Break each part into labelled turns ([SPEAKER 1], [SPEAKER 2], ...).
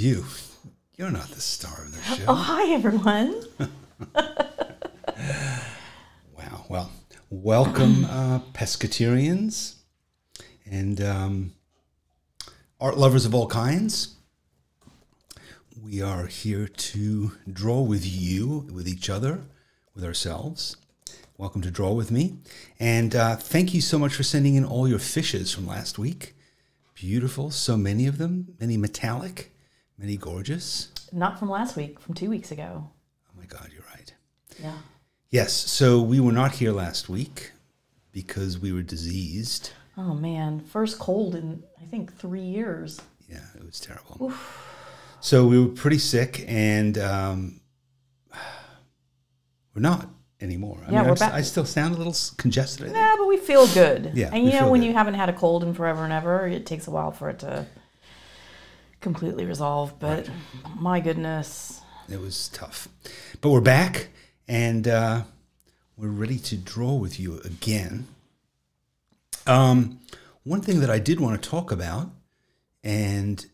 [SPEAKER 1] you. You're not the star of the show.
[SPEAKER 2] Oh, hi, everyone.
[SPEAKER 1] Wow. Well, welcome, pescatarians and art lovers of all kinds. We are here to draw with you, with each other, with ourselves. Welcome to Draw With Me. And thank you so much for sending in all your fishes from last week. Beautiful. So many of them. Many metallic. Many gorgeous.
[SPEAKER 2] Not from last week, from 2 weeks ago.
[SPEAKER 1] Oh my God, you're right.
[SPEAKER 2] Yeah.
[SPEAKER 1] Yes, so we were not here last week because we were diseased.
[SPEAKER 2] Oh man, first cold in, I think, 3 years.
[SPEAKER 1] Yeah, it was terrible.
[SPEAKER 2] Oof.
[SPEAKER 1] So we were pretty sick, and we're not anymore. I mean,
[SPEAKER 2] we're back.
[SPEAKER 1] I still sound a little congested, I think.
[SPEAKER 2] Yeah, but we feel good.
[SPEAKER 1] Yeah,
[SPEAKER 2] and you know, when you haven't had a cold in forever and ever, it takes a while for it to completely resolve. But my goodness.
[SPEAKER 1] It was tough. But we're back, and we're ready to draw with you again. One thing that I did want to talk about, and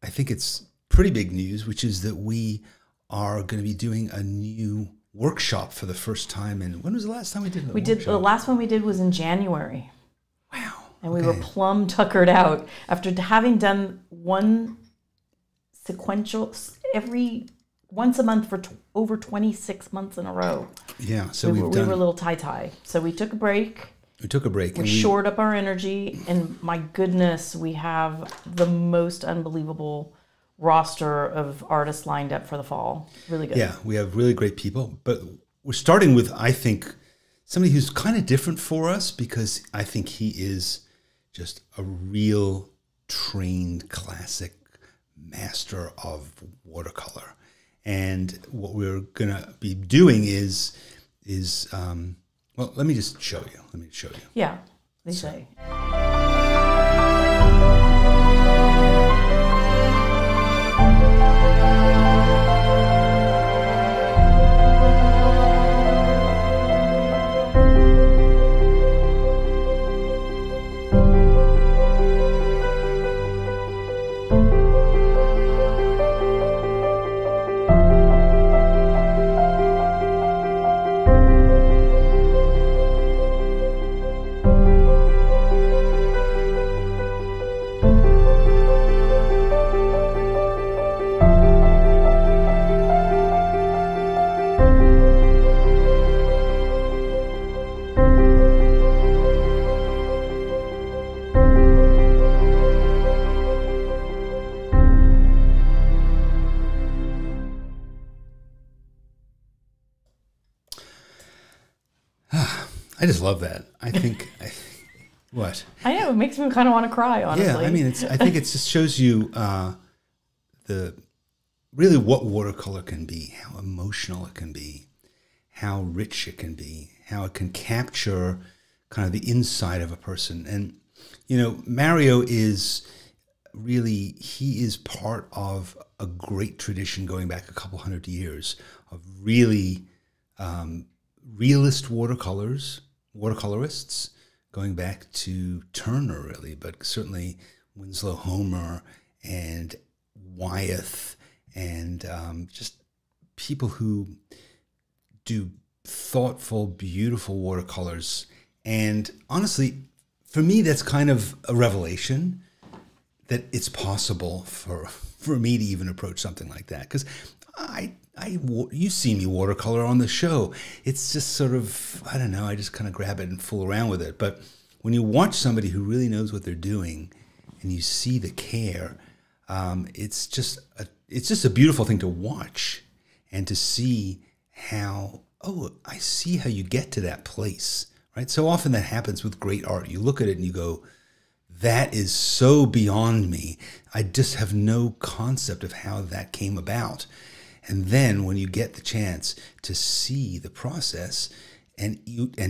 [SPEAKER 1] I think it's pretty big news, which is that we are going to be doing a new workshop for the first time. And when was the last time we did a workshop?
[SPEAKER 2] The last one we did was in January.
[SPEAKER 1] Wow.
[SPEAKER 2] And we were plumb tuckered out after having done one sequential once a month for over 26 months in a row.
[SPEAKER 1] Yeah, so
[SPEAKER 2] we were a little tie-tie. So we took a break.
[SPEAKER 1] We took a break.
[SPEAKER 2] We shored up our energy, and my goodness, we have the most unbelievable roster of artists lined up for the fall. Really good.
[SPEAKER 1] Yeah, we have really great people, but we're starting with, I think, somebody who's kind of different for us, because I think he is just a real trained classic master of watercolor. And what we're going to be doing is well, let me just show you. Let me show you.
[SPEAKER 2] Yeah, they say.
[SPEAKER 1] I just love that. I think, what?
[SPEAKER 2] I know, it makes me kind of want to cry, honestly.
[SPEAKER 1] Yeah, I mean, I think it just shows you really what watercolor can be, how emotional it can be, how rich it can be, how it can capture kind of the inside of a person. And, you know, Mario is really, he is part of a great tradition going back a couple hundred years of really realist watercolorists, going back to Turner, really, but certainly Winsor, Homer, and Wyeth, and just people who do thoughtful, beautiful watercolors. And honestly, for me, that's kind of a revelation that it's possible for me to even approach something like that, because you see me watercolor on the show. It's just sort of, I don't know, I just kind of grab it and fool around with it. But when you watch somebody who really knows what they're doing and you see the care, it's just a beautiful thing to watch and to see how, oh, I see how you get to that place, right? So often that happens with great art. You look at it and you go, that is so beyond me. I just have no concept of how that came about. And then when you get the chance to see the process and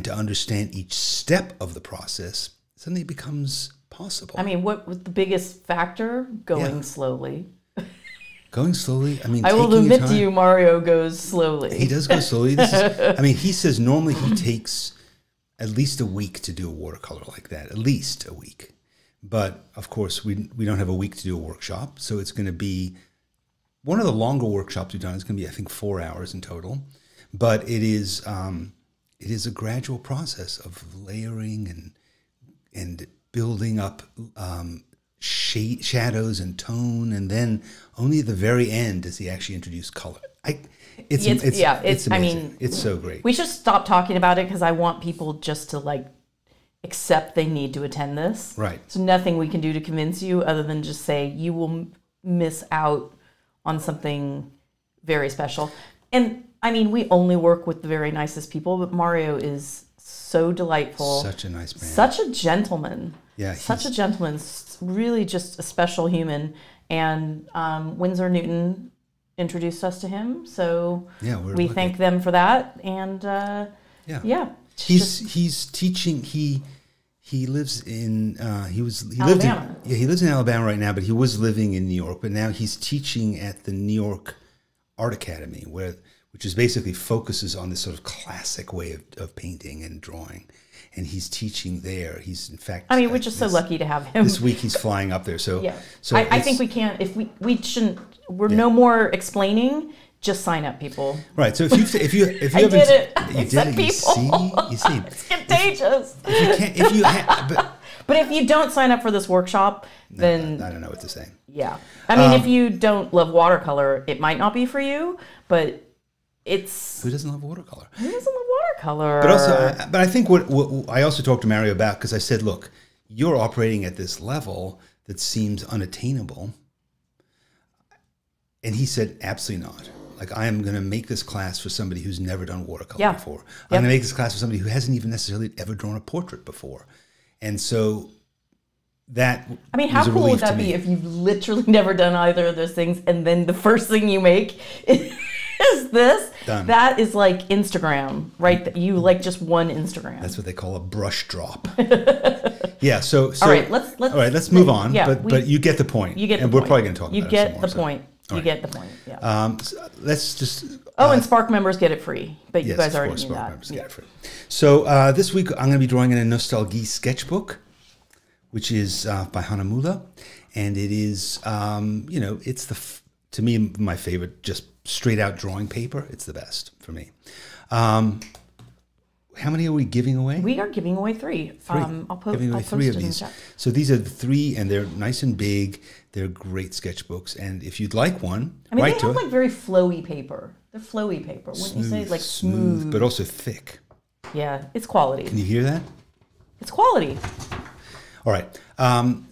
[SPEAKER 1] to understand each step of the process, suddenly it becomes possible.
[SPEAKER 2] I mean, what was the biggest factor? Going slowly.
[SPEAKER 1] Going slowly. I mean,
[SPEAKER 2] I will admit to you, Mario goes slowly.
[SPEAKER 1] He does go slowly. I mean, he says normally he takes at least a week to do a watercolor like that, at least a week. But of course, we don't have a week to do a workshop, so it's going to be one of the longer workshops we've done. Is going to be, I think, 4 hours in total. But it is a gradual process of layering and building up shadows and tone, and then only at the very end does he actually introduce color. It's amazing.
[SPEAKER 2] I mean,
[SPEAKER 1] it's so great.
[SPEAKER 2] We should stop talking about it because I want people just to like accept they need to attend this.
[SPEAKER 1] Right.
[SPEAKER 2] So nothing we can do to convince you other than just say you will miss out on something very special. And I mean, we only work with the very nicest people, but Mario is so delightful.
[SPEAKER 1] Such a nice man.
[SPEAKER 2] Such a gentleman.
[SPEAKER 1] Yeah.
[SPEAKER 2] Such a gentleman. Really just a special human. And Winsor Newton introduced us to him. So we thank them for that. And
[SPEAKER 1] he's teaching. He lives in
[SPEAKER 2] Alabama.
[SPEAKER 1] He lives in Alabama right now, but he was living in New York. But now he's teaching at the New York Art Academy, which is basically focuses on this sort of classic way of painting and drawing. And he's teaching there. He's in fact.
[SPEAKER 2] I mean, we're just so lucky to have him.
[SPEAKER 1] This week he's flying up there. So
[SPEAKER 2] yeah. So I think we can't. If we shouldn't. We're no more explaining. Just sign up, people.
[SPEAKER 1] Right. So if you
[SPEAKER 2] I
[SPEAKER 1] haven't,
[SPEAKER 2] did it.
[SPEAKER 1] You did it.
[SPEAKER 2] People.
[SPEAKER 1] You see.
[SPEAKER 2] It's contagious. But if you don't sign up for this workshop, then
[SPEAKER 1] I don't know what to say.
[SPEAKER 2] Yeah. I mean, if you don't love watercolor, it might not be for you. But it's
[SPEAKER 1] who doesn't love watercolor?
[SPEAKER 2] Who doesn't love watercolor?
[SPEAKER 1] But also, I think what I also talked to Mario about, because I said, look, you're operating at this level that seems unattainable, and he said, absolutely not. Like, I am going to make this class for somebody who's never done watercolor before. I'm going to make this class for somebody who hasn't even necessarily ever drawn a portrait before. And so that
[SPEAKER 2] I mean, how cool would that be if you've literally never done either of those things, and then the first thing you make is this?
[SPEAKER 1] Done.
[SPEAKER 2] That is like Instagram, right? You like just one Instagram.
[SPEAKER 1] That's what they call a brush drop. Yeah. So
[SPEAKER 2] all right, let's
[SPEAKER 1] move on.
[SPEAKER 2] Yeah,
[SPEAKER 1] but you get the point.
[SPEAKER 2] You get the
[SPEAKER 1] point. We're probably going to talk about it some more.
[SPEAKER 2] You get the point. You get the point. Yeah.
[SPEAKER 1] So let's just.
[SPEAKER 2] And Spark members get it free, but you guys already knew
[SPEAKER 1] Spark
[SPEAKER 2] that.
[SPEAKER 1] Members get it free. So this week I'm going to be drawing in a Nostalgie Sketch Book, which is by Hahnemühle, and it is it's to me my favorite, just straight out drawing paper. It's the best for me. How many are we giving away?
[SPEAKER 2] We are giving away 3. I'll post
[SPEAKER 1] three of
[SPEAKER 2] it in
[SPEAKER 1] these.
[SPEAKER 2] the chat.
[SPEAKER 1] So these are the 3, and they're nice and big. They're great sketchbooks, and if you'd like one,
[SPEAKER 2] I mean,
[SPEAKER 1] write
[SPEAKER 2] they
[SPEAKER 1] to
[SPEAKER 2] have
[SPEAKER 1] it.
[SPEAKER 2] like very flowy paper. They're flowy paper, wouldn't you say? Like smooth,
[SPEAKER 1] but also thick.
[SPEAKER 2] Yeah, it's quality.
[SPEAKER 1] Can you hear that?
[SPEAKER 2] It's quality.
[SPEAKER 1] All right.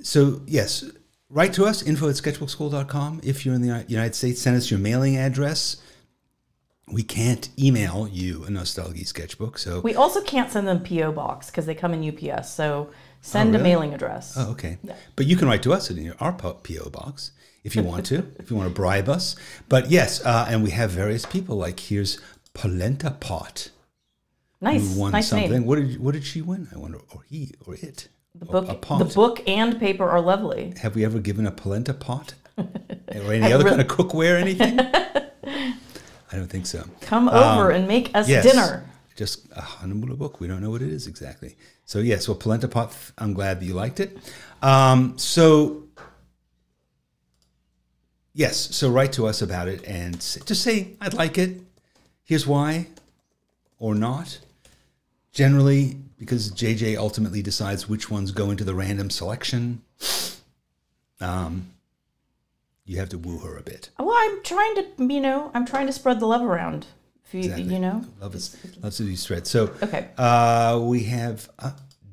[SPEAKER 1] So yes, write to us, info@sketchbookschool.com. If you're in the United States, send us your mailing address. We can't email you a Nostalgie sketchbook. So
[SPEAKER 2] we also can't send them P.O. Box because they come in UPS. So send a mailing address.
[SPEAKER 1] Oh, okay.
[SPEAKER 2] Yeah.
[SPEAKER 1] But you can write to us in our P.O. Box if you want to, if you want to bribe us. But yes, and we have various people. Like here's Polenta Pot.
[SPEAKER 2] Nice.
[SPEAKER 1] Who won
[SPEAKER 2] nice
[SPEAKER 1] something.
[SPEAKER 2] name.
[SPEAKER 1] What did she win? I wonder, or he, or it.
[SPEAKER 2] The book and paper are lovely.
[SPEAKER 1] Have we ever given a polenta pot or any other kind of cookware or anything? I don't think so.
[SPEAKER 2] Come over and make us dinner.
[SPEAKER 1] Just a Hahnemühle book. We don't know what it is exactly. So yes, well, polenta pot. I'm glad that you liked it. So write to us about it and just say I'd like it. Here's why, or not. Generally, because JJ ultimately decides which ones go into the random selection, you have to woo her a bit.
[SPEAKER 2] Well, I'm trying to spread the love around.
[SPEAKER 1] Exactly. Loves to be spread. So
[SPEAKER 2] okay.
[SPEAKER 1] We have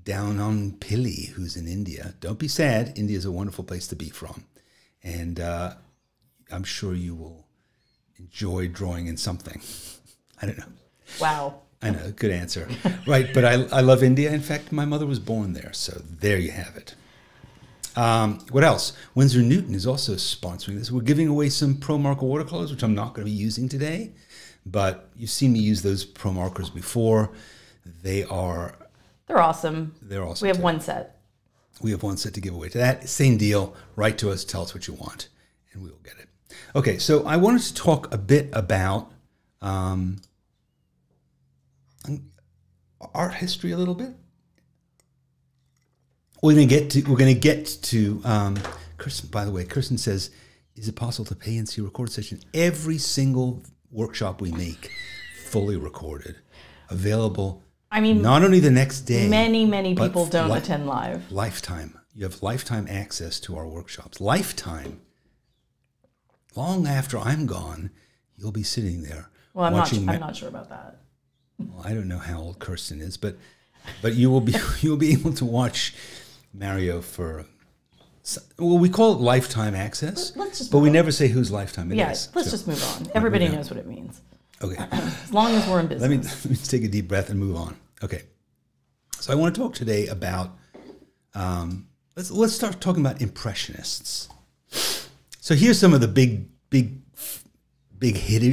[SPEAKER 1] Down on Pilly, who's in India. Don't be sad. India is a wonderful place to be from, and I'm sure you will enjoy drawing in something. I don't know.
[SPEAKER 2] Wow.
[SPEAKER 1] I know, good answer. Right, but I love India. In fact, my mother was born there, so there you have it. What else? Winsor Newton is also sponsoring this. We're giving away some Pro Marker watercolors, which I'm not going to be using today, but you've seen me use those Pro Markers before. They're
[SPEAKER 2] awesome.
[SPEAKER 1] They're awesome.
[SPEAKER 2] We have one set.
[SPEAKER 1] We have one set to give away. To that, same deal. Write to us, tell us what you want, and we will get it. Okay, so I wanted to talk a bit about art history a little bit. We're going to get to Kirsten. By the way, Kirsten says, "Is it possible to pay and see a recorded session?" Every single workshop we make, fully recorded, available. I mean, not only the next day.
[SPEAKER 2] Many people don't attend live.
[SPEAKER 1] Lifetime. You have lifetime access to our workshops. Lifetime. Long after I'm gone, you'll be sitting there.
[SPEAKER 2] Well, I'm not sure about that.
[SPEAKER 1] Well, I don't know how old Kirsten is, but you will be able to watch Mario for. Well, we call it lifetime access, but we never say whose lifetime it is.
[SPEAKER 2] Let's just move on. Everybody knows what it means.
[SPEAKER 1] Okay.
[SPEAKER 2] As long as we're in business.
[SPEAKER 1] Let me take a deep breath and move on. Okay. So I want to talk today about. Let's start talking about impressionists. So here's some of the big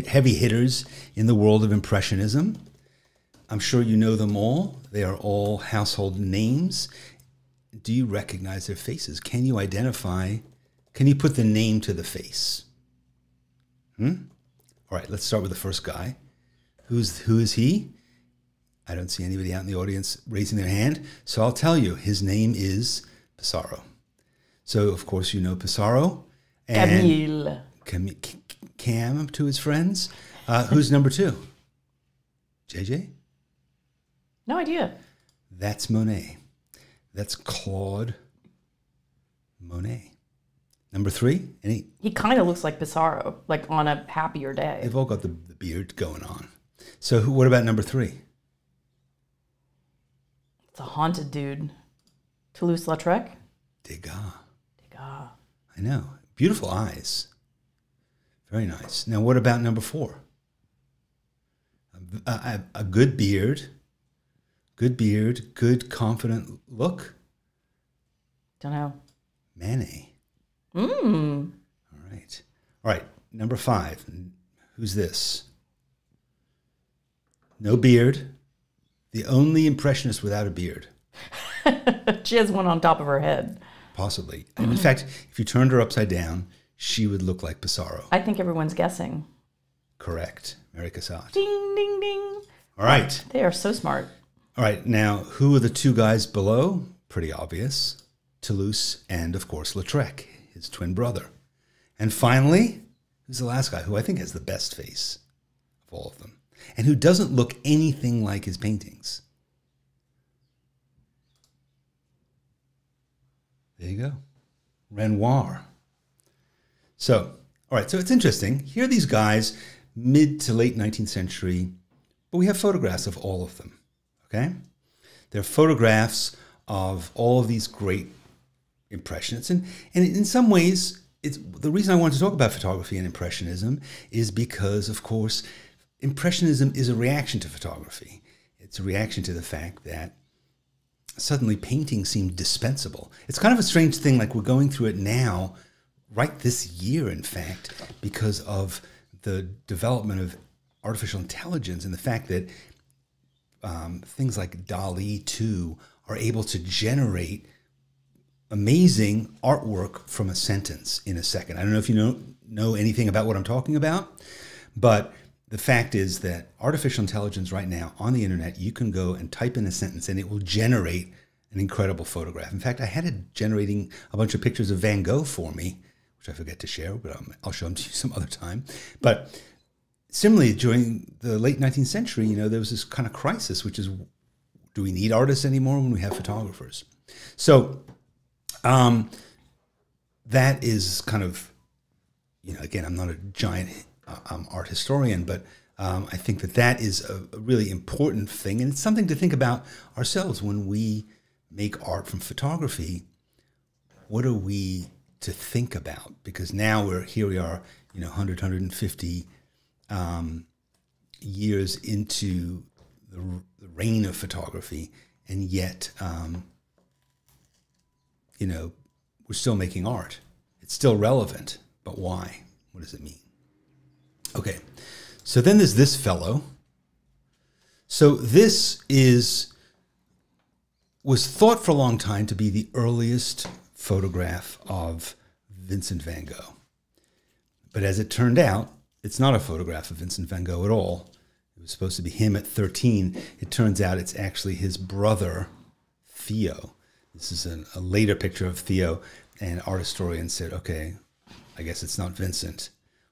[SPEAKER 1] heavy hitters in the world of impressionism. I'm sure you know them all. They are all household names. Do you recognize their faces? Can you identify? Can you put the name to the face? All right, let's start with the first guy. Who is he? I don't see anybody out in the audience raising their hand, so I'll tell you. His name is Pissarro. So, of course, you know Pissarro. And Cam to his friends. Who's number 2? JJ?
[SPEAKER 2] No idea.
[SPEAKER 1] That's Monet. That's Claude Monet. Number 3?
[SPEAKER 2] He kind of looks like Pissarro, like on a happier day.
[SPEAKER 1] They've all got the beard going on. So what about number 3?
[SPEAKER 2] It's a haunted dude. Toulouse-Lautrec?
[SPEAKER 1] Degas.
[SPEAKER 2] I
[SPEAKER 1] know. Beautiful eyes. Very nice. Now, what about number 4? A good beard. Good confident look.
[SPEAKER 2] Don't know.
[SPEAKER 1] Manet. All right. Number 5. Who's this? No beard. The only impressionist without a beard.
[SPEAKER 2] She has one on top of her head.
[SPEAKER 1] Possibly. And in fact, if you turned her upside down, she would look like Pissarro.
[SPEAKER 2] I think everyone's guessing.
[SPEAKER 1] Correct. Mary Cassatt.
[SPEAKER 2] Ding, ding, ding.
[SPEAKER 1] All right.
[SPEAKER 2] They are so smart.
[SPEAKER 1] All right. Now, who are the 2 guys below? Pretty obvious. Toulouse and, of course, Lautrec, his twin brother. And finally, who's the last guy, who I think has the best face of all of them, and who doesn't look anything like his paintings. There you go. Renoir. So, all right, so it's interesting. Here are these guys, mid to late 19th century, but we have photographs of all of them, okay? They're photographs of all of these great impressionists. And in some ways, it's the reason I want to talk about photography and impressionism is because, of course, impressionism is a reaction to photography. It's a reaction to the fact that suddenly painting seemed dispensable. It's kind of a strange thing, like we're going through it now, right this year, in fact, because of the development of artificial intelligence and the fact that things like DALL-E 2 are able to generate amazing artwork from a sentence in a second. I don't know if you know anything about what I'm talking about, but the fact is that artificial intelligence right now on the internet, you can go and type in a sentence and it will generate an incredible photograph. In fact, I had it generating a bunch of pictures of Van Gogh for me, which I forget to share, but I'll show them to you some other time. But similarly, during the late 19th century, there was this kind of crisis, which is, do we need artists anymore when we have photographers? So that is kind of, again, I'm not a giant art historian, but I think that is a really important thing. And it's something to think about ourselves when we make art from photography. What are we to think about? Because now here we are, 100, 150 years into the reign of photography, and yet, we're still making art. It's still relevant, but why? What does it mean? Okay, so then there's this fellow. So this was thought for a long time to be the earliest photograph of Vincent van Gogh. But as it turned out, it's not a photograph of Vincent van Gogh at all. It was supposed to be him at 13. It turns out it's actually his brother, Theo. This is a later picture of Theo, and art historian said, okay, I guess it's not Vincent.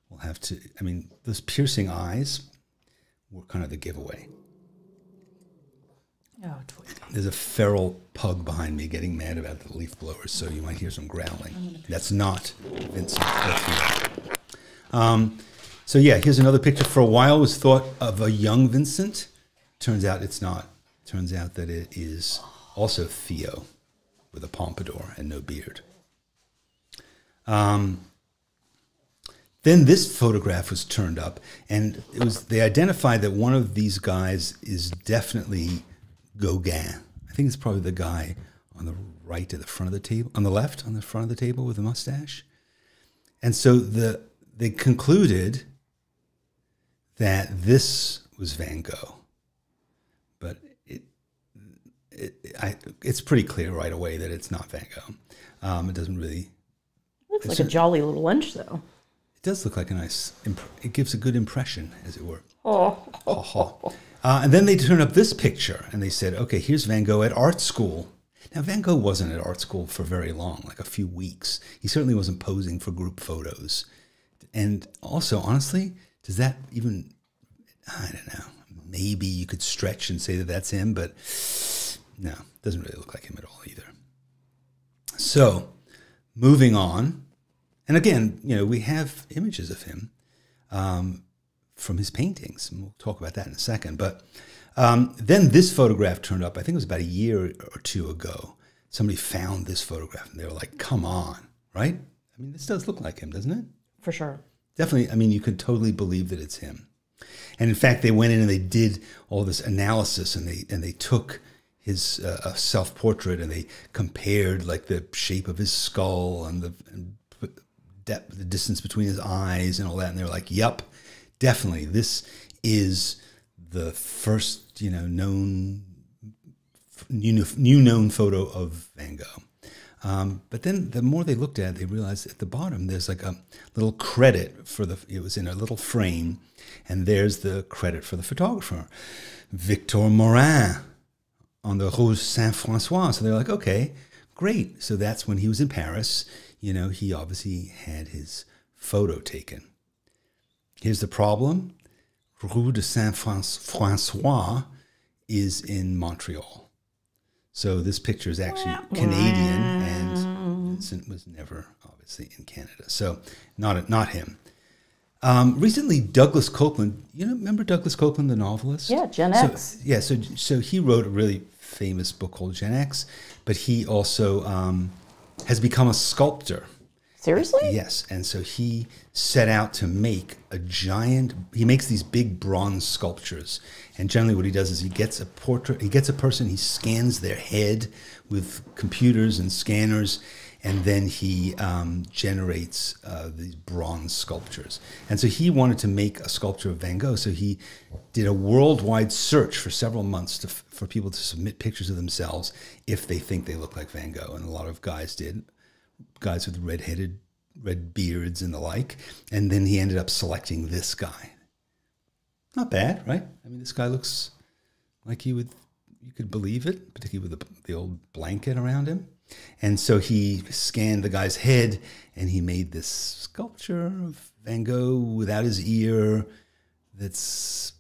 [SPEAKER 1] We'll have to, I mean, those piercing eyes were kind of the giveaway.
[SPEAKER 2] Oh, Twig.
[SPEAKER 1] There's a feral pug behind me getting mad about the leaf blowers, so you might hear some growling. That's not Vincent or Theo. So yeah, here's another picture. For a while it was thought of a young Vincent. Turns out it's not. Turns out that it is also Theo with a pompadour and no beard. Then this photograph was turned up, and they identified that one of these guys is definitely Gogh. I think it's probably the guy on the right at the front of the table, on the left, on the front of the table with the mustache. And so they concluded that this was Van Gogh, but it's pretty clear right away that it's not Van Gogh. It doesn't really.
[SPEAKER 2] Looks like a jolly little lunch, though.
[SPEAKER 1] It does look like a nice. It gives a good impression, as it were.
[SPEAKER 2] Oh.
[SPEAKER 1] And then they turned up this picture and they said, okay, here's Van Gogh at art school. Now, Van Gogh wasn't at art school for very long, like a few weeks. He certainly wasn't posing for group photos. And also, honestly, does that even, I don't know, maybe you could stretch and say that that's him, but no, doesn't really look like him at all either. So, moving on. And again, you know, we have images of him from his paintings, and we'll talk about that in a second. But then this photograph turned up, I think it was about a year or two ago. Somebody found this photograph, and they were like, come on, right? I mean, this does look like him, doesn't it?
[SPEAKER 2] For sure.
[SPEAKER 1] Definitely, I mean, you could totally believe that it's him. And in fact, they went in and they did all this analysis, and they took his self-portrait, and they compared like the shape of his skull and the distance between his eyes and all that, and they were like, yep, definitely, this is the first, known photo of Van Gogh. But then the more they looked at it, they realized at the bottom there's like a little credit for it was in a little frame, and there's the credit for the photographer, Victor Morin, on the Rue Saint-François. So they're like, okay, great. So that's when he was in Paris. He obviously had his photo taken. Here's the problem. Rue de Saint-François is in Montreal. So this picture is actually Canadian, and Vincent was never obviously in Canada. So not him. Recently, Douglas Cotman, remember Douglas Cotman, the novelist?
[SPEAKER 2] Yeah, Gen X.
[SPEAKER 1] So he wrote a really famous book called Gen X, but he also has become a sculptor.
[SPEAKER 2] Seriously?
[SPEAKER 1] Yes, and so he set out to make he makes these big bronze sculptures, and generally what he does is he gets a person, he scans their head with computers and scanners, and then he generates these bronze sculptures. And so he wanted to make a sculpture of Van Gogh, so he did a worldwide search for several months for people to submit pictures of themselves if they think they look like Van Gogh, and a lot of guys did. Guys with red beards and the like. And then he ended up selecting this guy. Not bad, right? I mean, this guy looks like you could believe it, particularly with the old blanket around him. And so he scanned the guy's head, and he made this sculpture of Van Gogh without his ear that's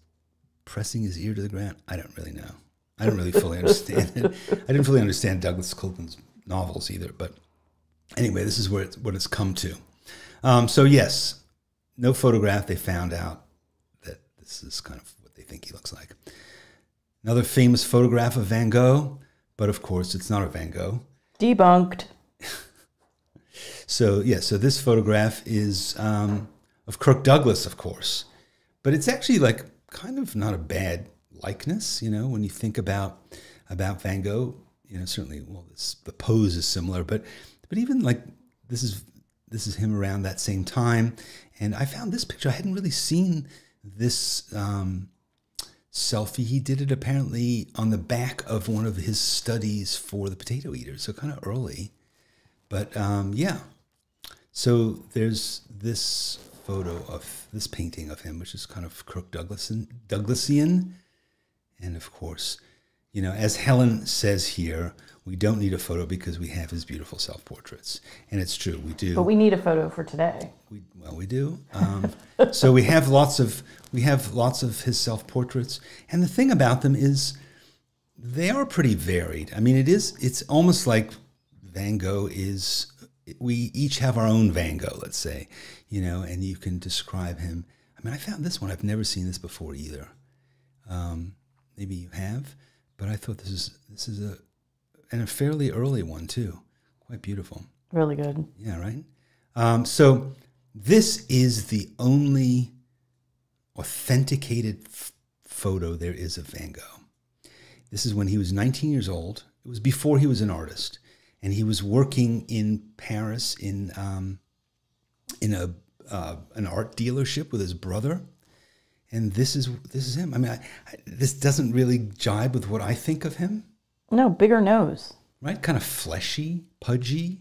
[SPEAKER 1] pressing his ear to the ground. I don't really know. I don't really fully understand it. I didn't fully understand Douglas Cotman's novels either, but anyway, this is what it's come to. So yes, no photograph. They found out that this is kind of what they think he looks like. Another famous photograph of Van Gogh, but of course it's not a Van Gogh.
[SPEAKER 2] Debunked.
[SPEAKER 1] So this photograph is of Kirk Douglas, of course, but it's actually like kind of not a bad likeness. When you think about Van Gogh, certainly, the pose is similar, but even like this is him around that same time. And I found this picture. I hadn't really seen this selfie. He did it apparently on the back of one of his studies for the Potato Eaters, so kind of early. But yeah. So there's this photo of this painting of him, which is kind of Kirk Douglasian. And of course, You know, as Helen says here, we don't need a photo because we have his beautiful self-portraits. And it's true, we do.
[SPEAKER 2] But we need a photo for today.
[SPEAKER 1] We do. So we have lots of his self-portraits. And the thing about them is they are pretty varied. I mean, it's almost like Van Gogh we each have our own Van Gogh, let's say, you know, and you can describe him. I mean, I found this one. I've never seen this before either. Maybe you have, but I thought this is a fairly early one too. Quite beautiful.
[SPEAKER 2] Really good.
[SPEAKER 1] Yeah, right? So this is the only authenticated photo there is of Van Gogh. This is when he was 19 years old. It was before he was an artist. And he was working in Paris in an art dealership with his brother. And this is him. I mean, this doesn't really jibe with what I think of him.
[SPEAKER 2] No, bigger nose.
[SPEAKER 1] Right? Kind of fleshy, pudgy.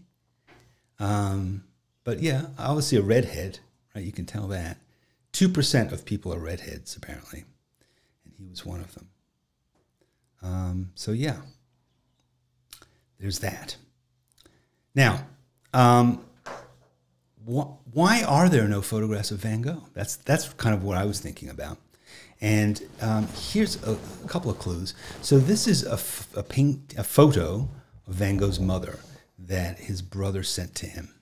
[SPEAKER 1] But yeah, obviously a redhead, right? You can tell that. 2% of people are redheads, apparently. And he was one of them. So yeah, there's that. Now, why are there no photographs of Van Gogh? That's kind of what I was thinking about. And here's a couple of clues. So this is a photo of Van Gogh's mother that his brother sent to him.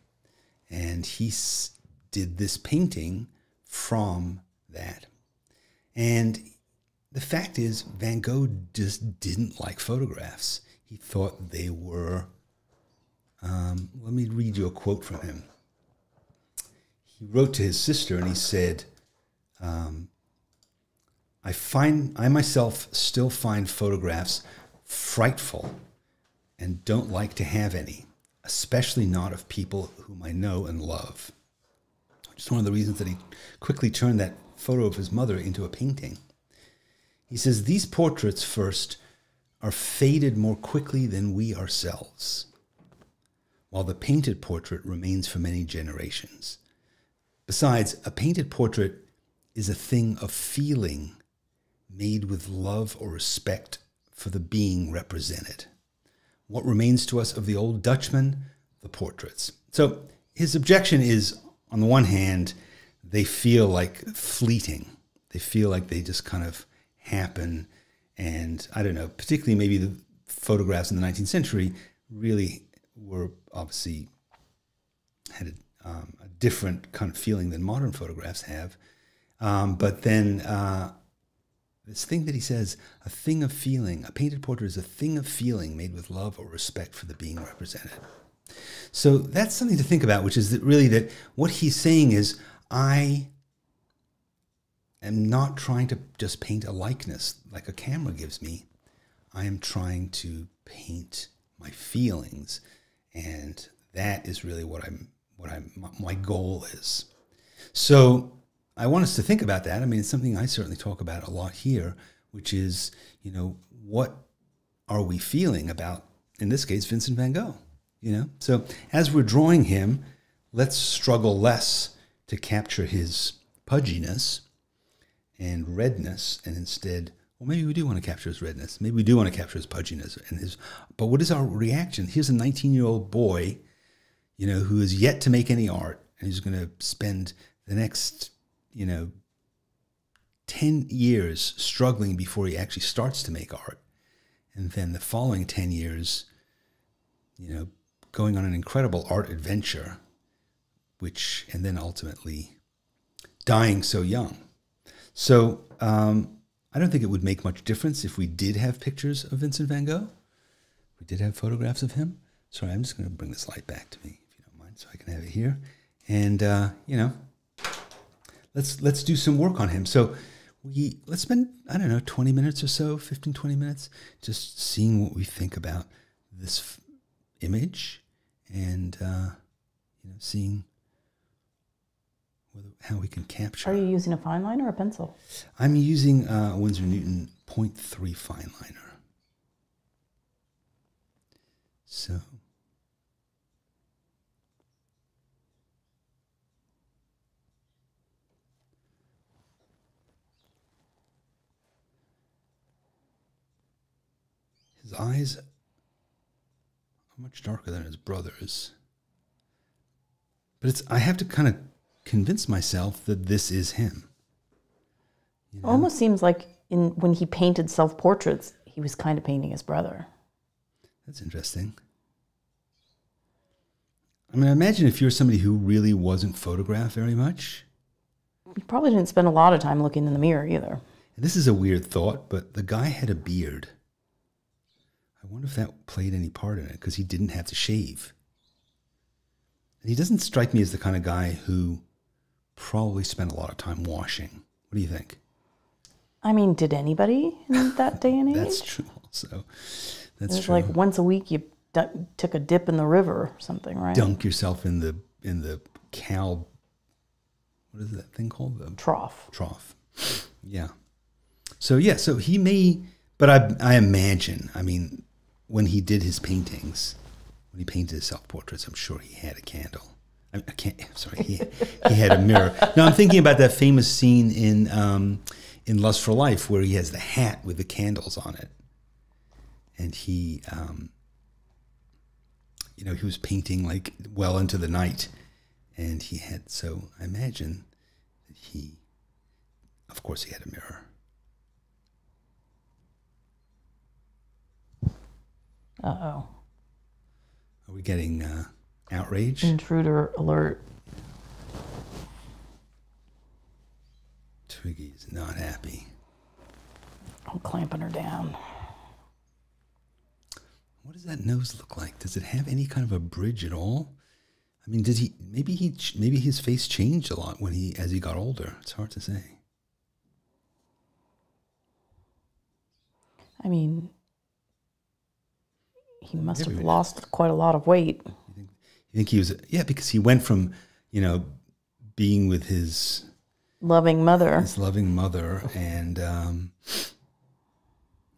[SPEAKER 1] And he did this painting from that. And the fact is, Van Gogh just didn't like photographs. He thought they were... let me read you a quote from him. He wrote to his sister and he said, I myself still find photographs frightful and don't like to have any, especially not of people whom I know and love. Which is one of the reasons that he quickly turned that photo of his mother into a painting. He says, these portraits first are faded more quickly than we ourselves, while the painted portrait remains for many generations. Besides, a painted portrait is a thing of feeling made with love or respect for the being represented. What remains to us of the old Dutchman? The portraits. So his objection is, on the one hand, they feel like fleeting. They feel like they just kind of happen. And I don't know, particularly maybe the photographs in the 19th century really were obviously had a different kind of feeling than modern photographs have. But then this thing that he says, a thing of feeling, a painted portrait is a thing of feeling made with love or respect for the being represented. So that's something to think about, which is that really that what he's saying is, I am not trying to just paint a likeness like a camera gives me. I am trying to paint my feelings. And that is really my goal is. So I want us to think about that. I mean, it's something I certainly talk about a lot here, which is, you know, what are we feeling about, in this case, Vincent van Gogh, you know? So as we're drawing him, let's struggle less to capture his pudginess and redness, and instead, well, maybe we do want to capture his redness. Maybe we do want to capture his pudginess but what is our reaction? Here's a 19-year-old boy, you know, who is yet to make any art, and he's going to spend the next, 10 years struggling before he actually starts to make art. And then the following 10 years, going on an incredible art adventure, and then ultimately dying so young. So I don't think it would make much difference if we did have pictures of Vincent van Gogh. We did have photographs of him. Sorry, I'm just going to bring this light back to me, if you don't mind, so I can have it here. And, let's do some work on him. So let's spend, 20 minutes or so, 15, 20 minutes, just seeing what we think about this image and, seeing how we can capture.
[SPEAKER 2] Are you using a fine line or a pencil?
[SPEAKER 1] I'm using a Winsor Newton 0.3 fine liner. So. eyes are much darker than his brother's. But I have to kind of convince myself that this is him. You know?
[SPEAKER 2] Almost seems like when he painted self-portraits, he was kind of painting his brother.
[SPEAKER 1] That's interesting. I mean, I imagine if you're somebody who really wasn't photographed very much.
[SPEAKER 2] You probably didn't spend a lot of time looking in the mirror either.
[SPEAKER 1] And this is a weird thought, but the guy had a beard. I wonder if that played any part in it, because he didn't have to shave. And he doesn't strike me as the kind of guy who probably spent a lot of time washing. What do you think?
[SPEAKER 2] I mean, did anybody in that day and age?
[SPEAKER 1] That's true also. That's
[SPEAKER 2] it was
[SPEAKER 1] true.
[SPEAKER 2] like once a week you took a dip in the river or something, right?
[SPEAKER 1] Dunk yourself in the cow, what is that thing called? The
[SPEAKER 2] trough.
[SPEAKER 1] Trough. Yeah. So he may, but I imagine, I mean, when he did his paintings, when he painted his self-portraits, I'm sure he had a candle. He had a mirror. No, I'm thinking about that famous scene in Lust for Life where he has the hat with the candles on it. And he, he was painting like well into the night. And so I imagine that of course he had a mirror.
[SPEAKER 2] Uh-oh.
[SPEAKER 1] Are we getting outrage?
[SPEAKER 2] Intruder alert.
[SPEAKER 1] Twiggy's not happy.
[SPEAKER 2] I'm clamping her down.
[SPEAKER 1] What does that nose look like? Does it have any kind of a bridge at all? I mean, maybe his face changed a lot as he got older. It's hard to say.
[SPEAKER 2] I mean, he must have lost quite a lot of weight.
[SPEAKER 1] You think he was? Yeah, because he went from, being with his
[SPEAKER 2] loving mother,
[SPEAKER 1] and I'm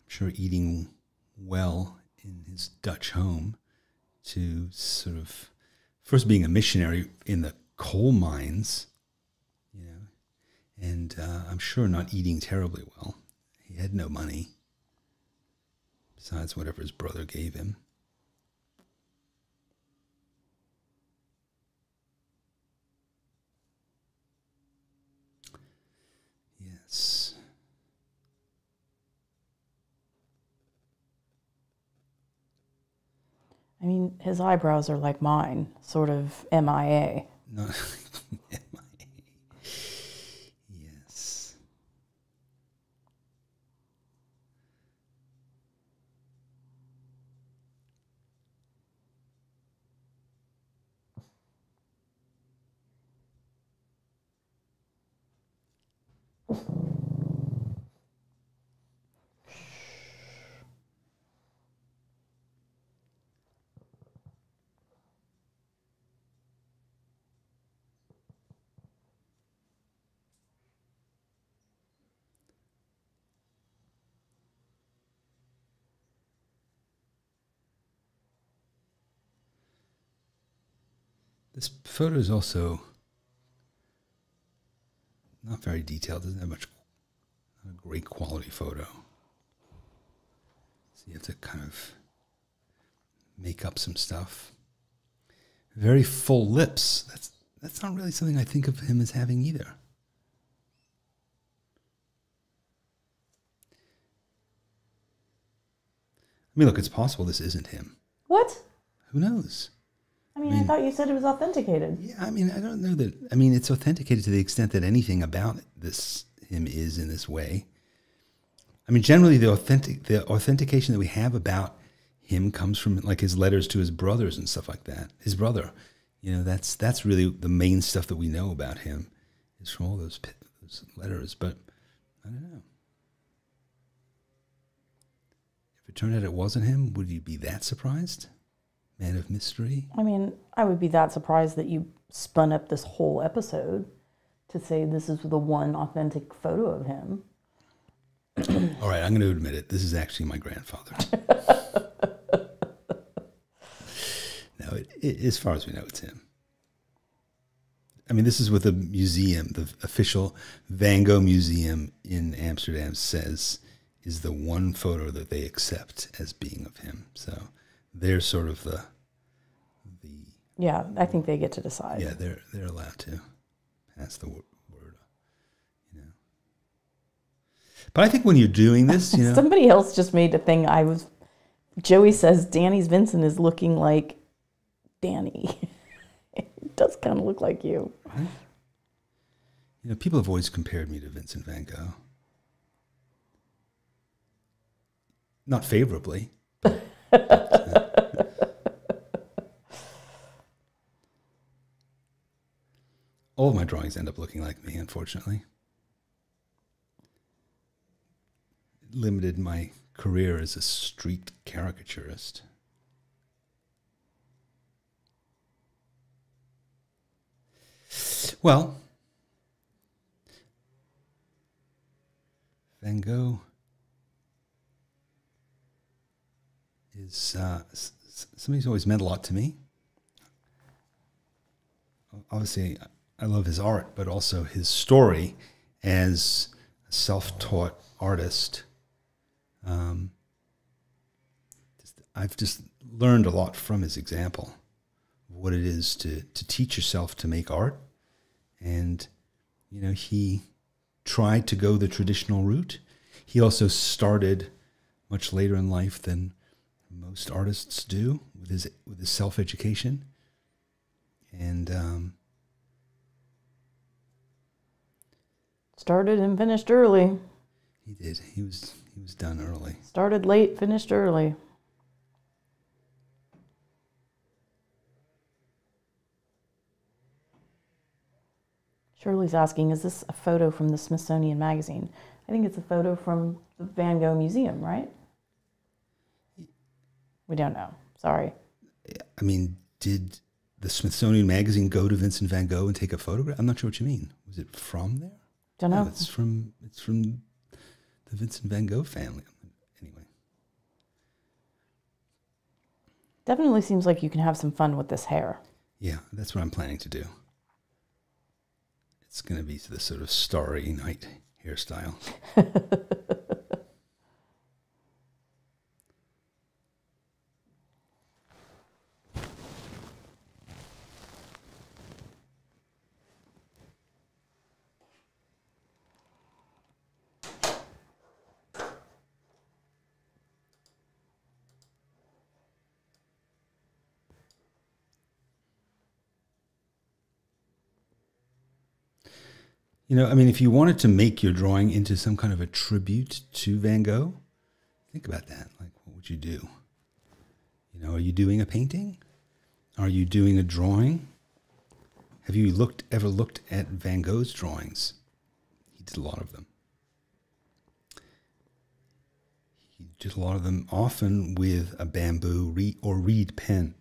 [SPEAKER 1] sure eating well in his Dutch home, to sort of first being a missionary in the coal mines, and I'm sure not eating terribly well. He had no money besides whatever his brother gave him. Yes.
[SPEAKER 2] I mean, his eyebrows are like mine, sort of MIA.
[SPEAKER 1] No, MIA. Yes. This photo is also not very detailed. Doesn't have not a great quality photo. So you have to kind of make up some stuff. Very full lips. That's not really something I think of him as having either. I mean, look, it's possible this isn't him.
[SPEAKER 2] What?
[SPEAKER 1] Who knows?
[SPEAKER 2] I mean, I thought you said it was authenticated.
[SPEAKER 1] Yeah, I mean, I don't know that. I mean, it's authenticated to the extent that anything about him is in this way. I mean, generally, the authentication that we have about him comes from like his letters to his brothers and stuff like that. His brother, that's really the main stuff that we know about him is from all those letters. But I don't know. If it turned out it wasn't him, would you be that surprised? Man of mystery?
[SPEAKER 2] I mean, I would be that surprised that you spun up this whole episode to say this is the one authentic photo of him.
[SPEAKER 1] All right, I'm going to admit it. This is actually my grandfather. No, as far as we know, it's him. I mean, this is what the museum, the official Van Gogh Museum in Amsterdam says is the one photo that they accept as being of him. So they're sort of the
[SPEAKER 2] yeah, I think they get to decide.
[SPEAKER 1] Yeah, they're allowed to pass the word, you know. But I think when you're doing this, you know,
[SPEAKER 2] somebody else just made a thing. Joey says Danny's Vincent is looking like Danny. It does kind of look like you.
[SPEAKER 1] Right? You know, people have always compared me to Vincent van Gogh. Not favorably. All of my drawings end up looking like me, unfortunately. It limited my career as a street caricaturist. Well, Van Gogh is somebody who's always meant a lot to me. Obviously, I love his art, but also his story as a self-taught artist. I've just learned a lot from his example of what it is to teach yourself to make art. And, you know, he tried to go the traditional route. He also started much later in life than most artists do with his self-education. And
[SPEAKER 2] started and finished early.
[SPEAKER 1] He did. He was done early.
[SPEAKER 2] Started late, finished early. Shirley's asking, is this a photo from the Smithsonian Magazine? I think it's a photo from the Van Gogh Museum, right? We don't know. Sorry.
[SPEAKER 1] I mean, did the Smithsonian Magazine go to Vincent van Gogh and take a photograph? I'm not sure what you mean. Was it from there?
[SPEAKER 2] Don't know.
[SPEAKER 1] No, it's from the Vincent van Gogh family. Anyway.
[SPEAKER 2] Definitely seems like you can have some fun with this hair.
[SPEAKER 1] Yeah, that's what I'm planning to do. It's going to be the sort of Starry Night hairstyle. You know, I mean, if you wanted to make your drawing into some kind of a tribute to Van Gogh, think about that. Like, what would you do? You know, are you doing a painting? Are you doing a drawing? Have you ever looked at Van Gogh's drawings? He did a lot of them. He did a lot of them often with a bamboo or reed pen.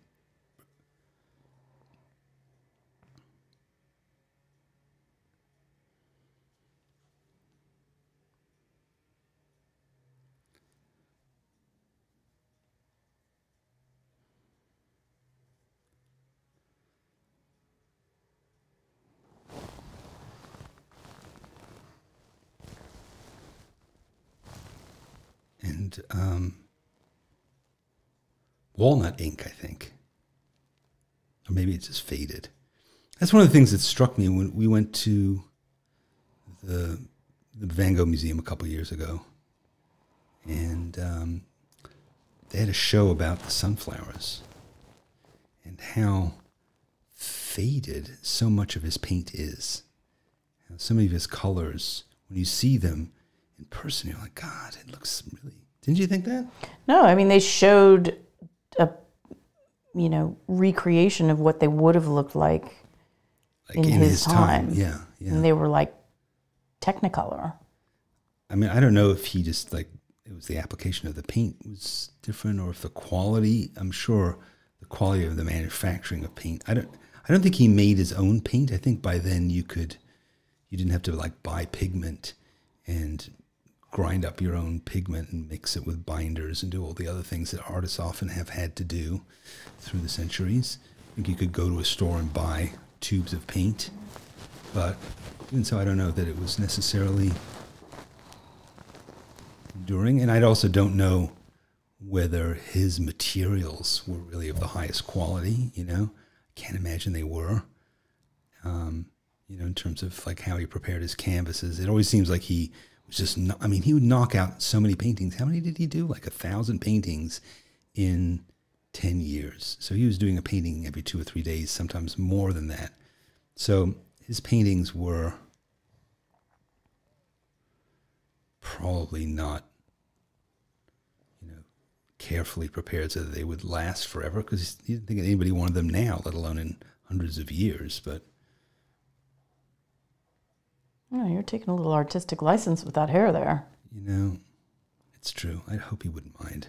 [SPEAKER 1] And walnut ink, I think. Or maybe it's just faded. That's one of the things that struck me when we went to the Van Gogh Museum a couple of years ago. And they had a show about the sunflowers and how faded so much of his paint is. How so many of his colors, when you see them in person, you're like, God, it looks really... Didn't you think that?
[SPEAKER 2] No, I mean, they showed a, recreation of what they would have looked like in his time.
[SPEAKER 1] Yeah.
[SPEAKER 2] And they were like Technicolor.
[SPEAKER 1] I mean, I don't know if he just it was the application of the paint was different, or if the quality. I'm sure the quality of the manufacturing of paint. I don't think he made his own paint. I think by then you didn't have to buy pigment and grind up your own pigment and mix it with binders and do all the other things that artists often have had to do through the centuries. I think you could go to a store and buy tubes of paint, but even so, I don't know that it was necessarily enduring. And I also don't know whether his materials were really of the highest quality, you know. I can't imagine they were. You know, in terms of like how he prepared his canvases. It always seems like he was just, I mean, he would knock out so many paintings. How many did he do? Like 1,000 paintings in 10 years. So he was doing a painting every 2 or 3 days, sometimes more than that. So his paintings were probably not, you know, carefully prepared so that they would last forever, because he didn't think anybody wanted them now, let alone in hundreds of years. But
[SPEAKER 2] oh, you're taking a little artistic license with that hair there.
[SPEAKER 1] you know, it's true. I hope he wouldn't mind.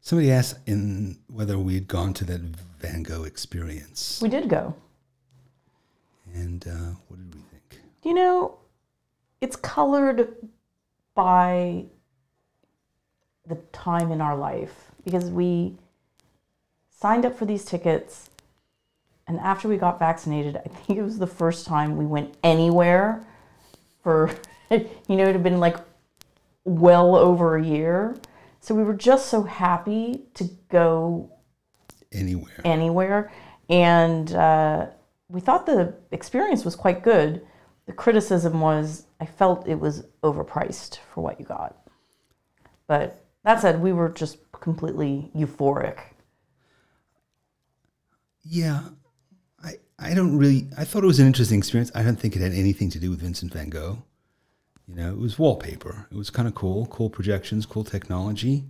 [SPEAKER 1] Somebody asked in whether we had gone to that Van Gogh experience.
[SPEAKER 2] We did go.
[SPEAKER 1] And what did we think?
[SPEAKER 2] You know, it's colored by the time in our life, because we signed up for these tickets, and after we got vaccinated, I think it was the first time we went anywhere for, you know, it had been like well over a year. So we were just so happy to go anywhere. And we thought the experience was quite good. The criticism was, I felt it was overpriced for what you got. But that said, we were just completely euphoric.
[SPEAKER 1] Yeah, I don't really, I thought it was an interesting experience. I don't think it had anything to do with Vincent van Gogh. You know, it was wallpaper. It was kind of cool projections, cool technology.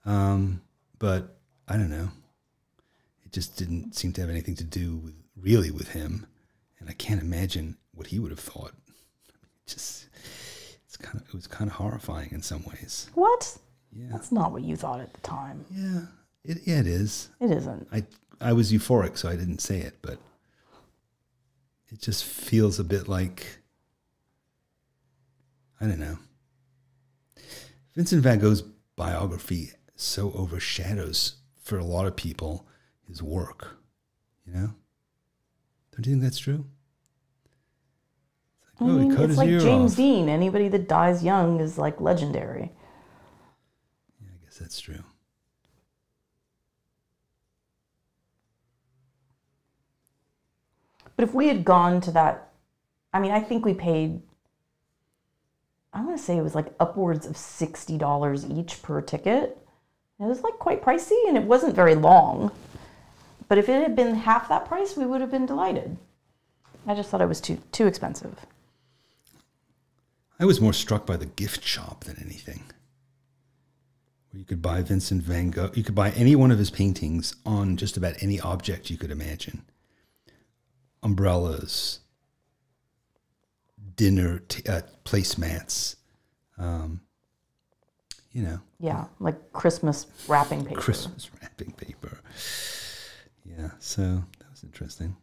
[SPEAKER 1] But I don't know. It just didn't seem to have anything to do with with him. And I can't imagine what he would have thought. It was kind of horrifying in some ways.
[SPEAKER 2] What?
[SPEAKER 1] Yeah.
[SPEAKER 2] That's not what you thought at the time.
[SPEAKER 1] Yeah, it is.
[SPEAKER 2] It isn't.
[SPEAKER 1] I was euphoric, so I didn't say it, but it just feels a bit like, I don't know. Vincent van Gogh's biography so overshadows, for a lot of people, his work. You know? Don't you think that's true? It's like,
[SPEAKER 2] I mean,
[SPEAKER 1] he cut
[SPEAKER 2] it's
[SPEAKER 1] his
[SPEAKER 2] like
[SPEAKER 1] ear
[SPEAKER 2] James
[SPEAKER 1] off.
[SPEAKER 2] Dean. Anybody that dies young is like legendary.
[SPEAKER 1] Yeah, I guess that's true.
[SPEAKER 2] But if we had gone to that, I mean, I think we paid, I'm going to say it was like upwards of $60 each per ticket. It was like quite pricey, and it wasn't very long. But if it had been half that price, we would have been delighted. I just thought it was too expensive.
[SPEAKER 1] I was more struck by the gift shop than anything. Where you could buy Vincent van Gogh, you could buy any one of his paintings on just about any object you could imagine. Umbrellas, dinner placemats, you know.
[SPEAKER 2] Yeah, like Christmas wrapping paper.
[SPEAKER 1] Christmas wrapping paper. Yeah, so that was interesting.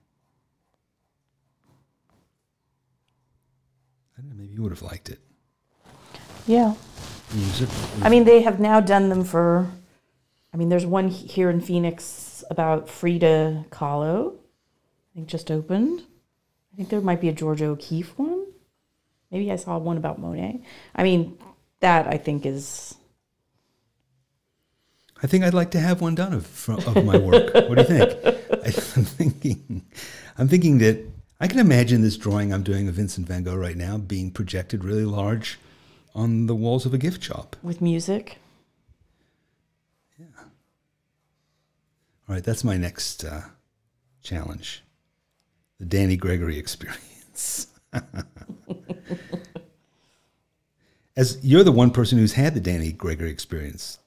[SPEAKER 1] I don't know, maybe you would have liked it.
[SPEAKER 2] Yeah. I mean, they have now done them for, I mean, there's one here in Phoenix about Frida Kahlo. I think just opened. I think there might be a Georgia O'Keeffe one. Maybe I saw one about Monet. I mean, that I think is...
[SPEAKER 1] I think I'd like to have one done of my work. What do you think? I'm thinking that I can imagine this drawing I'm doing of Vincent van Gogh right now being projected really large on the walls of a gift shop.
[SPEAKER 2] With music.
[SPEAKER 1] Yeah. All right, that's my next challenge. The Danny Gregory experience. As you're the one person who's had the Danny Gregory experience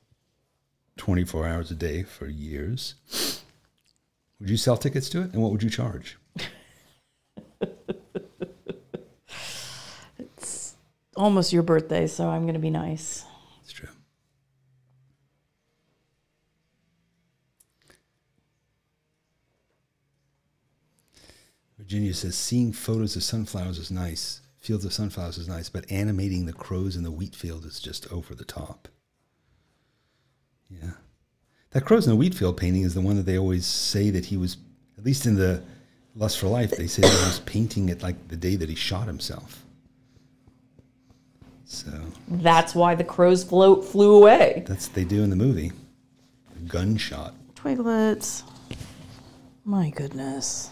[SPEAKER 1] 24 hours a day for years, would you sell tickets to it? And what would you charge?
[SPEAKER 2] It's almost your birthday, so I'm going to be nice.
[SPEAKER 1] It's true. Virginia says, seeing photos of sunflowers is nice. Fields of sunflowers is nice, but animating the crows in the wheat field is just over the top. That Crows in a Wheat Field painting is the one that they always say that he was, at least in the Lust for Life, they say that he was painting it like the day that he shot himself. So
[SPEAKER 2] that's why the crows flew away.
[SPEAKER 1] That's what they do in the movie. Gunshot.
[SPEAKER 2] Twiglets. My goodness.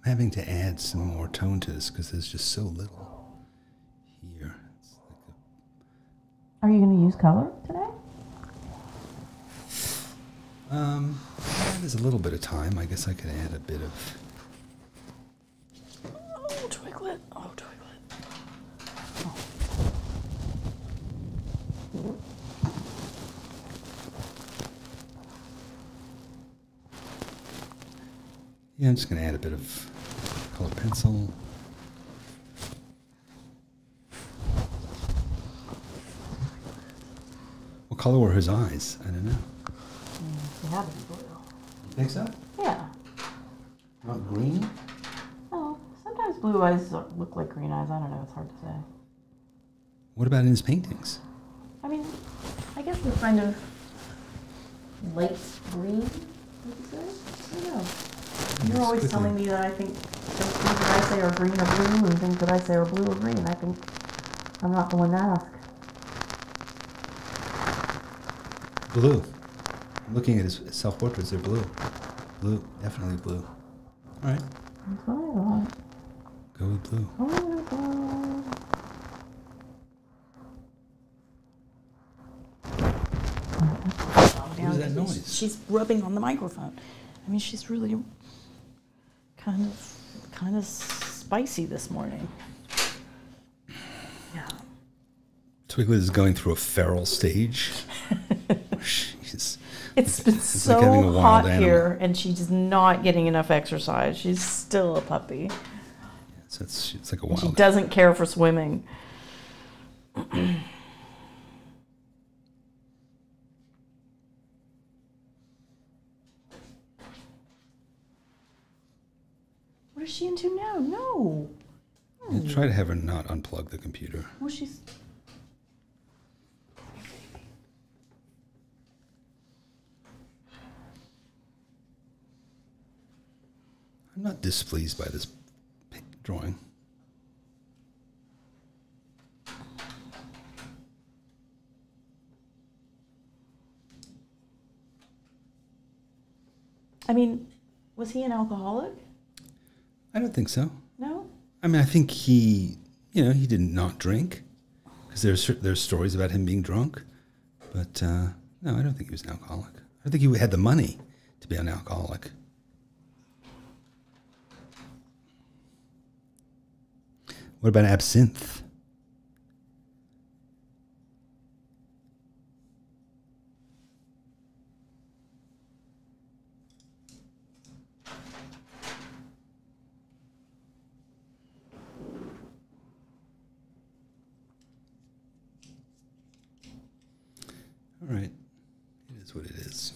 [SPEAKER 1] I'm having to add some more tone to this because there's just so little here. It's like
[SPEAKER 2] Are you going to use color today?
[SPEAKER 1] there's a little bit of time. I guess I could add a bit of.
[SPEAKER 2] Oh, Twiglet. Oh, Twiglet. Oh.
[SPEAKER 1] Yeah, I'm just going to add a bit of color pencil. What color were his eyes? I don't know.
[SPEAKER 2] They have to be blue.
[SPEAKER 1] You think so?
[SPEAKER 2] Yeah.
[SPEAKER 1] Not green?
[SPEAKER 2] Oh, sometimes blue eyes look like green eyes. I don't know. It's hard to say.
[SPEAKER 1] What about in his paintings?
[SPEAKER 2] I mean, I guess they're kind of light green, would you say? I don't know. You're always telling me that I think things that I say are green or blue, and things that I say are blue or green. I think I'm not the one to ask.
[SPEAKER 1] Blue. I'm looking at his self-portraits. They're blue. Blue. Definitely blue. All right.
[SPEAKER 2] That's what I thought.
[SPEAKER 1] Go with blue.
[SPEAKER 2] Oh my god.
[SPEAKER 1] What is that noise?
[SPEAKER 2] She's rubbing on the microphone. I mean, she's really kind of spicy this morning. Yeah.
[SPEAKER 1] Twiglet is going through a feral stage.
[SPEAKER 2] It's been so
[SPEAKER 1] like having a wild
[SPEAKER 2] hot
[SPEAKER 1] animal.
[SPEAKER 2] here, and she's not getting enough exercise. She's still a puppy.
[SPEAKER 1] Yeah, so it's like a wild
[SPEAKER 2] She doesn't care for swimming. What is she into now? No.
[SPEAKER 1] Yeah, try to have her not unplug the computer.
[SPEAKER 2] Well, she's...
[SPEAKER 1] I'm not displeased by this drawing.
[SPEAKER 2] I mean, was he an alcoholic?
[SPEAKER 1] I don't think so.
[SPEAKER 2] No?
[SPEAKER 1] I mean, I think he did not drink because there's stories about him being drunk, but no, I don't think he was an alcoholic. I think he had the money to be an alcoholic. What about absinthe? All right, it is what it is.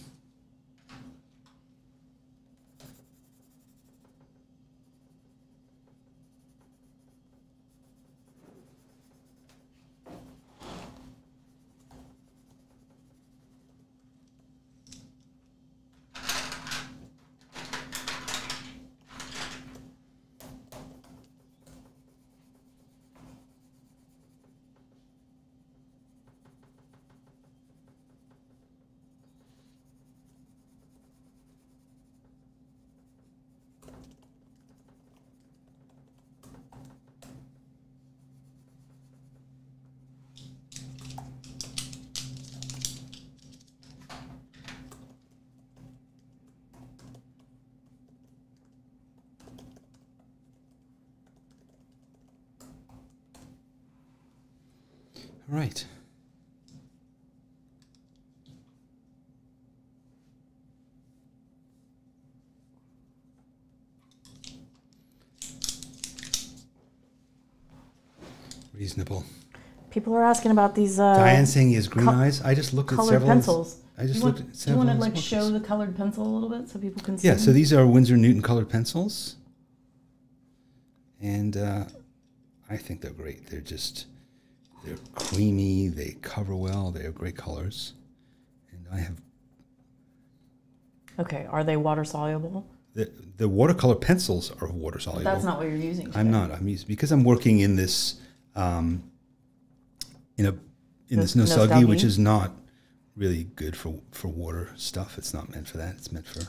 [SPEAKER 1] All right. Reasonable.
[SPEAKER 2] People are asking about these.
[SPEAKER 1] Diane's saying he has green eyes. I just looked at
[SPEAKER 2] colored
[SPEAKER 1] several.
[SPEAKER 2] pencils.
[SPEAKER 1] I just looked at
[SPEAKER 2] Do you
[SPEAKER 1] several.
[SPEAKER 2] want to like show the colored pencil a little bit so people can see?
[SPEAKER 1] Yeah. So these are Winsor Newton colored pencils, and I think they're great. They're creamy. They cover well. They are great colors, and I have.
[SPEAKER 2] Okay. Are they water soluble?
[SPEAKER 1] The watercolor pencils are water soluble.
[SPEAKER 2] But that's not what you're using today.
[SPEAKER 1] I'm not. I'm using because I'm working in this in this nostalgie, which is not really good for water stuff. It's not meant for that. It's meant for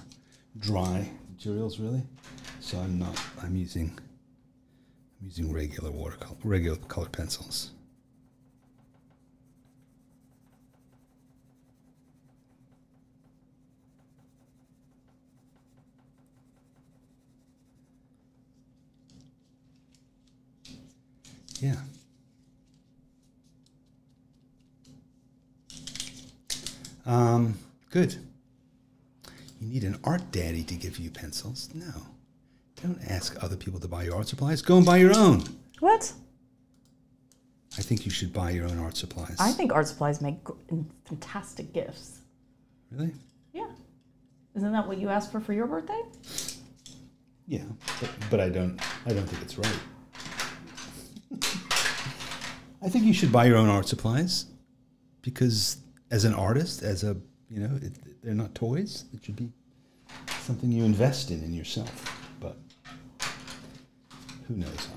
[SPEAKER 1] dry materials, really. So I'm using regular colored pencils. Yeah. Good. You need an art daddy to give you pencils? No. Don't ask other people to buy your art supplies. Go and buy your own.
[SPEAKER 2] What?
[SPEAKER 1] I think you should buy your own art supplies.
[SPEAKER 2] I think art supplies make fantastic gifts.
[SPEAKER 1] Really?
[SPEAKER 2] Yeah. Isn't that what you asked for your birthday?
[SPEAKER 1] Yeah, but I don't think it's right. I think you should buy your own art supplies because as an artist, they're not toys. It should be something you invest in yourself. But who knows?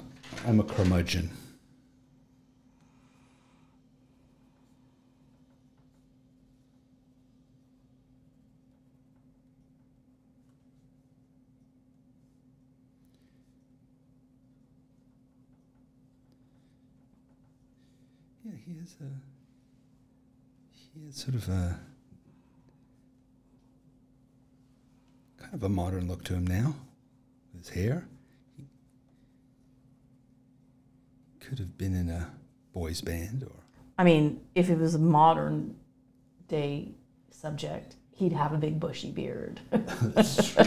[SPEAKER 1] I'm a curmudgeon. Yeah, he has sort of a kind of a modern look to him now. With his hair, he could have been in a boys band, or
[SPEAKER 2] I mean, if it was a modern day subject, he'd have a big bushy beard.
[SPEAKER 1] That's true.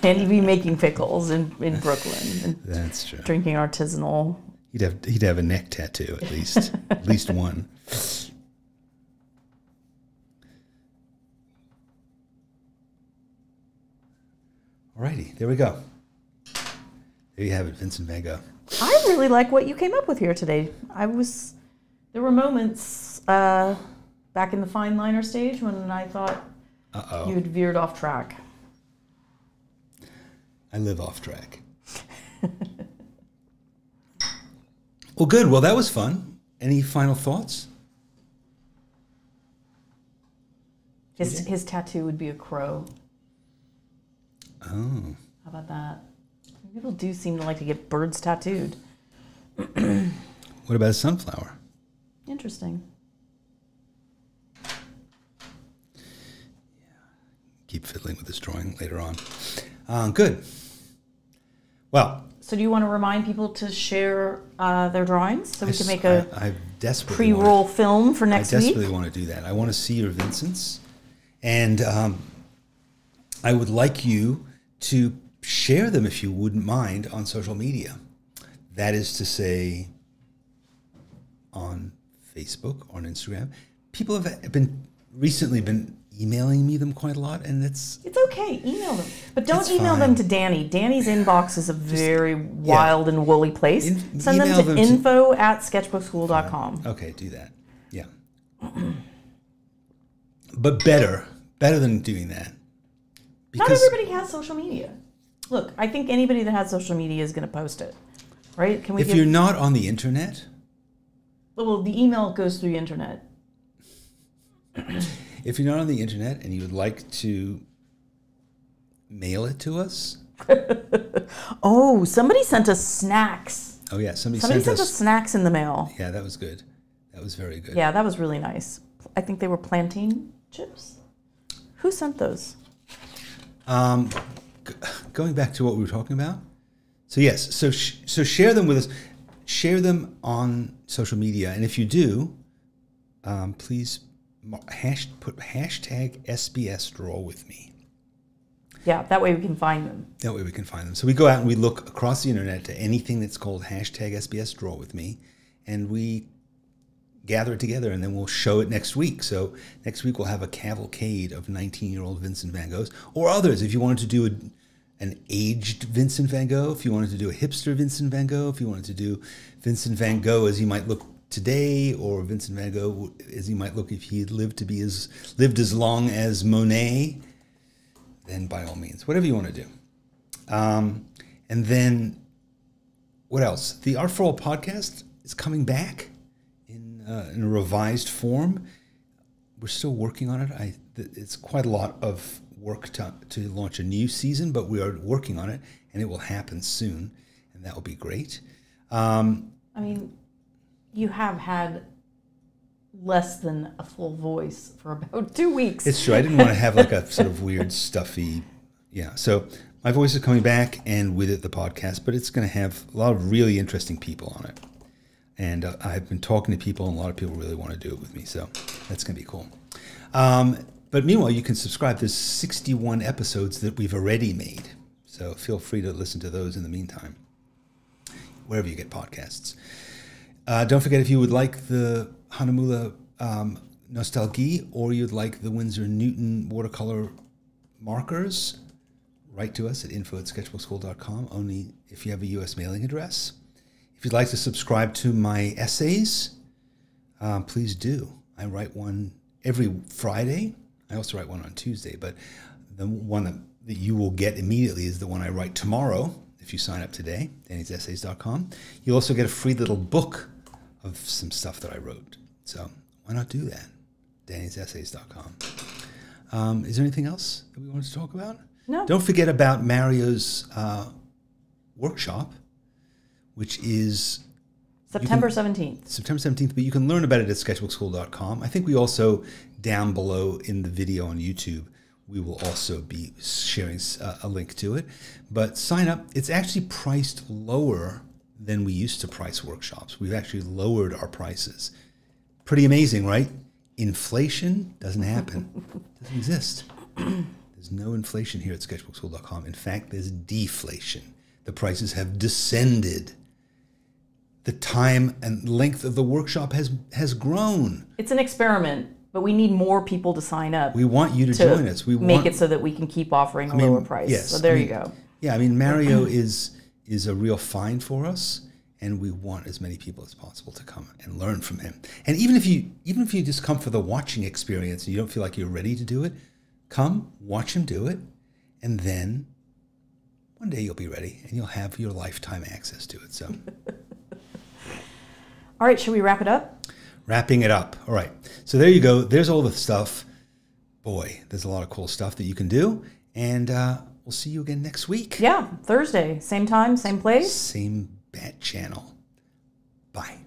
[SPEAKER 2] And he'd be making pickles in Brooklyn. And
[SPEAKER 1] That's true.
[SPEAKER 2] drinking artisanal.
[SPEAKER 1] He'd have a neck tattoo at least, at least one. Alrighty, there we go. There you have it, Vincent van Gogh.
[SPEAKER 2] I really like what you came up with here today. There were moments back in the fine liner stage when I thought you had veered off track.
[SPEAKER 1] I live off track. Well, good. Well, that was fun. Any final thoughts?
[SPEAKER 2] His tattoo would be a crow.
[SPEAKER 1] Oh.
[SPEAKER 2] How about that? People do seem to like to get birds tattooed.
[SPEAKER 1] What about a sunflower?
[SPEAKER 2] Interesting.
[SPEAKER 1] Yeah. Keep fiddling with this drawing later on. Good. Well.
[SPEAKER 2] So do you want to remind people to share their drawings so we can make a pre-roll film for next week?
[SPEAKER 1] I desperately want to do that. I want to see your Vincents. And I would like you to share them, if you wouldn't mind, on social media. That is to say, on Facebook, on Instagram. People have recently been emailing me them quite a lot, and it's
[SPEAKER 2] okay. Email them, but don't email them to Danny. Danny's inbox is a very wild and woolly place. Send them to info@sketchbookschool.com.
[SPEAKER 1] Okay, do that. Yeah, but better than doing that.
[SPEAKER 2] Not everybody has social media. Look, I think anybody that has social media is going to post it, right? Can we?
[SPEAKER 1] If you're not on the internet,
[SPEAKER 2] well, the email goes through the internet.
[SPEAKER 1] If you're not on the internet and you would like to mail it to us.
[SPEAKER 2] Oh, somebody sent us snacks.
[SPEAKER 1] Oh, yeah. Somebody
[SPEAKER 2] sent us snacks in the mail.
[SPEAKER 1] Yeah, that was good. That was very good.
[SPEAKER 2] Yeah, that was really nice. I think they were plantain chips. Who sent those?
[SPEAKER 1] Going back to what we were talking about. So, yes. So share them with us. Share them on social media. And if you do, please put hashtag SBS draw with me.
[SPEAKER 2] Yeah, that way we can find them.
[SPEAKER 1] That way we can find them. So we go out and we look across the internet to anything that's called hashtag SBS draw with me, and we gather it together, and then we'll show it next week. So next week we'll have a cavalcade of 19-year-old Vincent van Goghs, or others. If you wanted to do an aged Vincent van Gogh, if you wanted to do a hipster Vincent van Gogh, if you wanted to do Vincent van Gogh as he might look today, or Vincent van Gogh as he might look if he had lived as long as Monet, then by all means, whatever you want to do. And then what else? The Art for All podcast is coming back in a revised form. We're still working on it. It's quite a lot of work to launch a new season, but we are working on it, and it will happen soon, and that will be great.
[SPEAKER 2] I mean, you have had less than a full voice for about 2 weeks.
[SPEAKER 1] It's true. I didn't want to have like a sort of weird, stuffy, yeah. So my voice is coming back, and with it the podcast, but it's going to have a lot of really interesting people on it. And I've been talking to people, and a lot of people really want to do it with me, so that's going to be cool. But meanwhile, you can subscribe. There's 61 episodes that we've already made, so feel free to listen to those in the meantime, wherever you get podcasts. Don't forget, if you would like the Hahnemühle Nostalgie, or you'd like the Winsor Newton watercolor markers, write to us at info@sketchbookschool.com, only if you have a U.S. mailing address. If you'd like to subscribe to my essays, please do. I write one every Friday. I also write one on Tuesday, but the one that you will get immediately is the one I write tomorrow if you sign up today, dannysessays.com. You'll also get a free little book of some stuff that I wrote. So why not do that? dannysessays.com. Is there anything else that we wanted to talk about?
[SPEAKER 2] No.
[SPEAKER 1] Don't forget about Mario's workshop, which is
[SPEAKER 2] September 17th.
[SPEAKER 1] September 17th, but you can learn about it at sketchbookschool.com. I think we also, down below in the video on YouTube, we will also be sharing a link to it. But sign up. It's actually priced lower than we used to price workshops. We've actually lowered our prices. Pretty amazing, right? Inflation doesn't happen. It doesn't exist. There's no inflation here at sketchbookschool.com. In fact, there's deflation. The prices have descended. The time and length of the workshop has grown.
[SPEAKER 2] It's an experiment, but we need more people to sign up.
[SPEAKER 1] We want you to join us. We
[SPEAKER 2] make it so that we can keep offering a lower price.
[SPEAKER 1] Yes,
[SPEAKER 2] so there you go.
[SPEAKER 1] Yeah, I mean, Mario is a real find for us, and we want as many people as possible to come and learn from him. And even if you just come for the watching experience and you don't feel like you're ready to do it, come watch him do it, and then one day you'll be ready and you'll have your lifetime access to it. So.
[SPEAKER 2] All right, should we wrap it up?
[SPEAKER 1] Wrapping it up. All right. So there you go. There's all the stuff. Boy, there's a lot of cool stuff that you can do. And we'll see you again next week.
[SPEAKER 2] Yeah, Thursday. Same time, same place.
[SPEAKER 1] Same bat channel. Bye.